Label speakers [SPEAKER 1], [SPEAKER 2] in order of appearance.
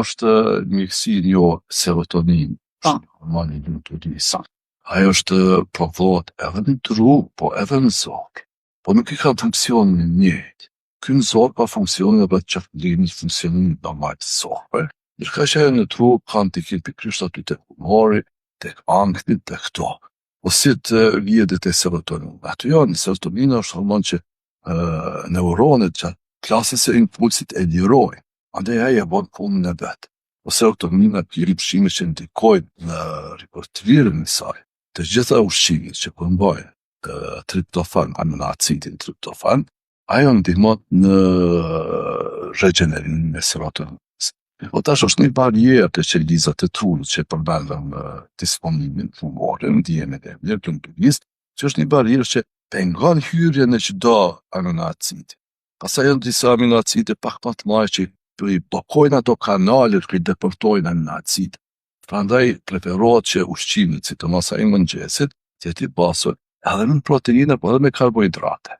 [SPEAKER 1] është mjekësi një serotonin,
[SPEAKER 2] Po.
[SPEAKER 1] hormoni lumturisë. Ajo është prodhohet edhe në tru, po edhe në zog. Po nuk i ka funksionin e njëjtë. Ky në zog ka funksionin edhe të qarkullimit, funksionin normal të zogve, ndërkaq ajo në tru ka ndikim pikërisht aty tek humori, tek ankthi, tek këto. Po si të lidhet te serotonin? Aty janë, serotonina është hormon që neuronet gjatë klasës së impulsit e lirojnë, andaj ai e bën punën e vet. Po serotonina pjeri ushqime që ndikojnë në ripërtrirjen e saj, të gjitha ushqimet që përmbajnë triptofan, aminoacidin triptofan, ajo ndihmon në regjenerimin e serotoninës. Po tash është një barierë të qelizat e trunit që përmbajnë disponimin humorën, ndjenjën e mirë të lumturisë, që është një barierë që pengon hyrjen e çdo aminoacidi. Pastaj janë disa aminoacide pak më të mëdha që i bllokojnë ato kanalet që i depërtojnë aminoacid. Prandaj preferohet që ushqimet, sidomos ai mëngjesit, të jetë i pasur edhe me proteina, po edhe me karbohidrate.